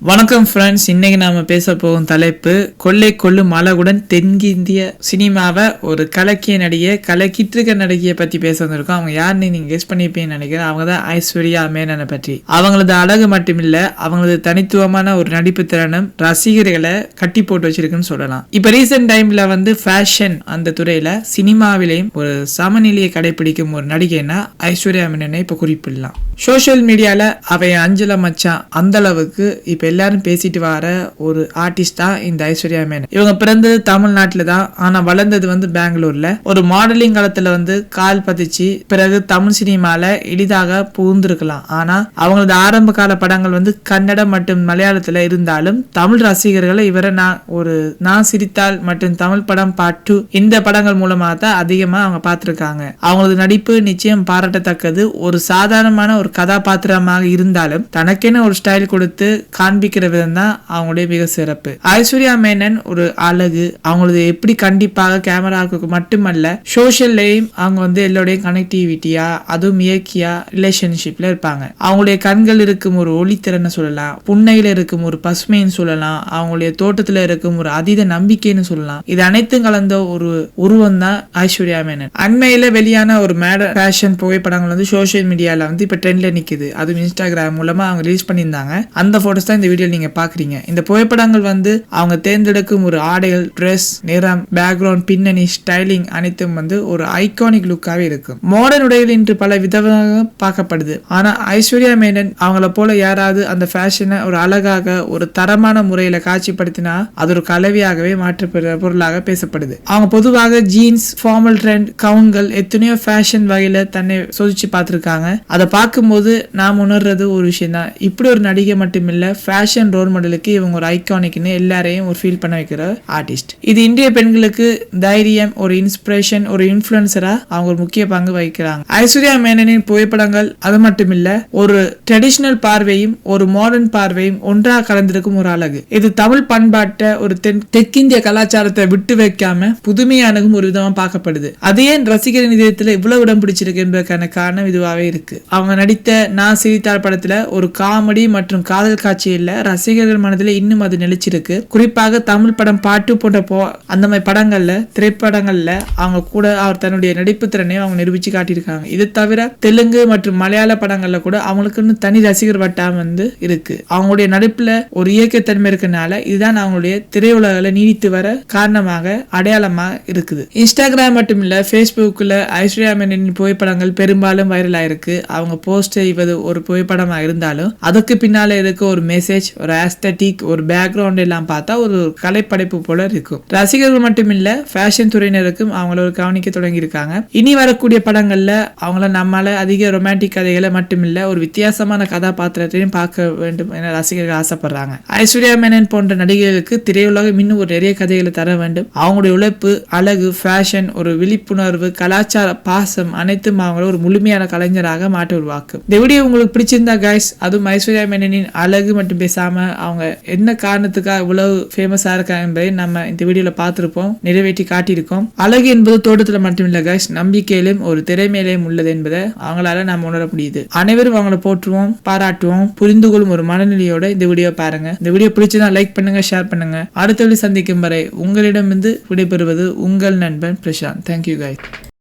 வணக்கம் ஃப்ரெண்ட்ஸ், இன்னைக்கு நாம பேச போகும் தலைப்பு கொள்ளை கொள்ளும் அழகுடன் தென்னிந்திய சினிமாவை ஒரு கலக்கிய நடிகை கலக்கிட்டு இருக்க நடிகையை பத்தி பேச வந்திருக்கோம். அவங்க யாருன்னு நீங்க கெஸ் பண்ணிப்பீங்கன்னு நினைக்கிறேன். அவங்க தான் ஐஸ்வர்யா மேனனை பற்றி. அவங்களது அழகு மட்டுமில்ல, அவங்களது தனித்துவமான ஒரு நடிப்பு திறனும் ரசிகர்களை கட்டி போட்டு வச்சிருக்குன்னு சொல்லலாம். இப்ப ரீசெண்ட் டைம்ல ஃபேஷன் அந்த துறையில சினிமாவிலையும் ஒரு சமநிலையை கடைபிடிக்கும் ஒரு நடிகைன்னா ஐஸ்வர்யா மேனனை இப்ப குறிப்பிடலாம். சோசியல் மீடியால அவை அஞ்சல மச்சான் அந்த அளவுக்கு இப்ப எல்லாரும் பேசிட்டு வர ஒரு ஆர்டிஸ்டா இந்த ஐஸ்வர்யா மேனன். இவங்க பிறந்தது தமிழ்நாட்டுல தான், ஆனா வளர்ந்தது பெங்களூர்ல. ஒரு மாடலிங் காலத்துல கால் பதிச்சு பிறகு தமிழ் சினிமால எளிதாக புகுந்திருக்கலாம். ஆனா அவங்களது ஆரம்ப கால படங்கள் கன்னடம் மற்றும் மலையாளத்துல இருந்தாலும் தமிழ் ரசிகர்களை இவரை நான் சிரித்தால் மற்றும் தமிழ் படம் பாட்டு இந்த படங்கள் மூலமாக தான் அதிகமா அவங்க பார்த்திருக்காங்க. அவங்களது நடிப்பு நிச்சயம் பாராட்டத்தக்கது. ஒரு சாதாரணமான ஒரு கதாபாத்திரமாக இருந்தாலும் தனக்கென ஒரு ஸ்டைல் கொடுத்து காண்பிக்கிற விதம் தான் அவங்களுடைய மிக சிறப்பு. ஐஸ்வர்யா மேனன் ஒரு அழகு. அவங்களது எப்படி கண்டிப்பாக கேமராவுக்கு மட்டுமல்ல சோசியல்லையும் அவங்க எல்லோடையும் கனெக்டிவிட்டியா அதுவும் இயக்கியா ரிலேஷன்ஷிப்ல இருப்பாங்க. அவங்களுடைய கண்கள் இருக்கும் ஒரு ஒளித்திறனை சொல்லலாம், புன்னையில இருக்கும் ஒரு பசுமைன்னு சொல்லலாம், அவங்களுடைய தோட்டத்துல இருக்கும் ஒரு அதீத நம்பிக்கைன்னு சொல்லலாம். இது அனைத்தும் கலந்த ஒரு உருவம் தான் ஐஸ்வர்யா மேனன். அண்மையில வெளியான ஒரு ஃபேஷன் புகைப்படங்கள் சோசியல் மீடியால இப்ப ட்ரெண்ட்ல நிக்குது. அதுவும் இன்ஸ்டாகிராம் மூலமா அவங்க ரிலீஸ் பண்ணியிருந்தாங்க. அந்த போட்டோஸ் தான் இந்த வீடியோ நீங்க பாக்குறீங்க. இந்த புகைப்படங்கள் அவங்க தேர்ந்தெடுக்கும் ஒரு ஆடைகள், ட்ரெஸ், நிறம், பேக்ரவுண்ட், பின்னணி, ஸ்டைலிங் அனைத்தும் ஒரு ஐகானிக் லுக்காவே இருக்கும். மாடர்ன் உடைகள் இன்று பல விதமாக பார்க்கப்படுது. ஆனா ஐஸ்வர்யா மேனன் அவங்கள போல யாராவது அந்த ஃபேஷனை ஒரு அழகாக ஒரு தரமான முறையில காட்சிப்படுத்தினா அது ஒரு கலவையாகவே மாற்ற பொருளாக பேசப்படுது. அவங்க பொதுவாக ஜீன்ஸ், ஃபார்மல் ட்ரெண்ட், கவுன்கள் எத்தனையோ ஃபேஷன் வகையில தன்னை சோதிச்சு பார்த்திருக்காங்க. அதை பார்க்கும்போது நாம் உணர்றது ஒரு விஷயம் தான். இப்படி ஒரு நடிகை மட்டுமில்ல, ஃபேஷன் ரோல் மாடலுக்கு இவங்க ஒரு ஐகானிக்னு எல்லாரையும் ஒரு ஃபீல் பண்ண வைக்கிற ஆர்டிஸ்ட். இது இந்திய பெண்களுக்கு தைரியம், ஒரு இன்ஸ்பிரேஷன், ஒரு இன்ஃபுளுசரா அவங்க ஒரு முக்கிய பங்கு வகிக்கிறாங்க. ஐஸ்வர்யா மேனனின் புகைப்படங்கள் அது மட்டுமில்ல, ஒரு ட்ரெடிஷனல் பார்வையும் ஒரு மாடர்ன் பார்வையும் ஒன்றாக கலந்திருக்கும் ஒரு அழகு. இது தமிழ் பண்பாட்டை ஒரு தெற்கிந்திய கலாச்சாரத்தை விட்டு வைக்காம புதுமையானதும் ஒரு விதமா பார்க்கப்படுது. அதே ரசிகரின் இதயத்துல இவ்வளவு இடம் பிடிச்சிருக்கு என்பதற்கான காரணம் இதுவாகவே இருக்கு. அவங்க நடித்த நான் சிரித்தால் படத்துல ஒரு காமெடி மற்றும் காதல் காட்சி இல்ல, ரசிகர்கள் மனதில் இன்னும் அது நிலைச்சிருக்கு. குறிப்பாக தமிழ் படம் பாட்டு போன்ற அந்த மாதிரி படங்கள்ல, திரைப்படங்கள்ல அவங்க கூட அவர் தன்னுடைய நடிப்பு திறனை அவங்க நிரூபிச்சு காட்டியிருக்காங்க. இது தவிர தெலுங்கு மற்றும் மலையாள படங்கள்ல கூட அவங்களுக்குன்னு தனி ரசிகர் வட்டம் இருக்கு. அவங்களுடைய நடிப்புல ஒரு இயக்கத்தன்மை இருக்கனால இதுதான் அவங்களுடைய திரையுலகில நீடித்து வர காரணமாக அடையாளமா இருக்குது. இன்ஸ்டாகிராம் மட்டும் இல்ல, பேஸ்புக்ல ஐஸ்வர்யா மேனனின் புகைப்படங்கள் பெரும்பாலும் வைரல் ஆயிருக்கு. அவங்க போஸ்ட் செய்வது ஒரு புகைப்படமா இருந்தாலும் அதுக்கு பின்னால இருக்க ஒரு மெசேஜ், ஒரு ஆஸ்தட்டிக், ஒரு பேக்ரவுண்ட் எல்லாம் பார்த்தா ஒரு கலைப்படைப்பு போல இருக்கும். ரசிகர்கள் மட்டும் இல்ல, ஃபேஷன் துறையினருக்கும் அவங்கள கவனிக்க தொடங்கி இருக்காங்க. இனி வரக்கூடிய படங்கள்ல அவங்கள நம்மால அதிக ரொமான்டிக் கதைகளை மட்டுமில்ல ஒரு வித்தியாசமான கதாபாத்திரத்தையும் பார்க்க வேண்டும் என ரசிகர்கள் ஆசைப்படுறாங்க. ஐஸ்வர்யா மேனன் போன்ற நடிகைகளுக்கு திரையுலகம் இன்னும் ஒரு நிறைய கதைகளை தர வேண்டும். அவங்களுடைய உழைப்பு, அழகு, ஃபேஷன், ஒரு விழிப்புணர்வு, கலாச்சார பாசம் அனைத்தும் அவங்கள ஒரு முழுமையான கலைஞராக மாற்ற உருவாக்கும். இந்த வீடியோ உங்களுக்கு பிடிச்சிருந்தா கைஸ், அதுவும் ஐஸ்வர்யா மேனனின் அழகு மட்டும் பேசாம அவங்க என்ன காரணத்துக்காக இவ்வளவு ஃபேமஸா இருக்காங்க என்பதை நம்ம இந்த வீடியோல பார்த்திருப்போம், நிறைவேற்றி காட்டியிருக்கோம். அழகு என்பது தோட்டத்துல மட்டும் இல்ல கைஸ், நம்பிக்கையிலும் ஒரு திறமையிலும் உள்ளது என்பதை அவங்களால நம்ம உணர முடியுது. அனைவரும் அவங்கள போற்றுவோம், பாராட்டுவோம், புரிந்து கொள்ளும் ஒரு மனநிலையோட இந்த வீடியோ பாருங்க. இந்த வீடியோ பிடிச்சதா லைக் பண்ணுங்க, ஷேர் பண்ணுங்க. அடுத்த வீடியோ சந்திக்கும் வரை உங்களிடமிருந்து விடைபெறுவது உங்கள் நண்பன் பிரசாந்த். Thank you guys.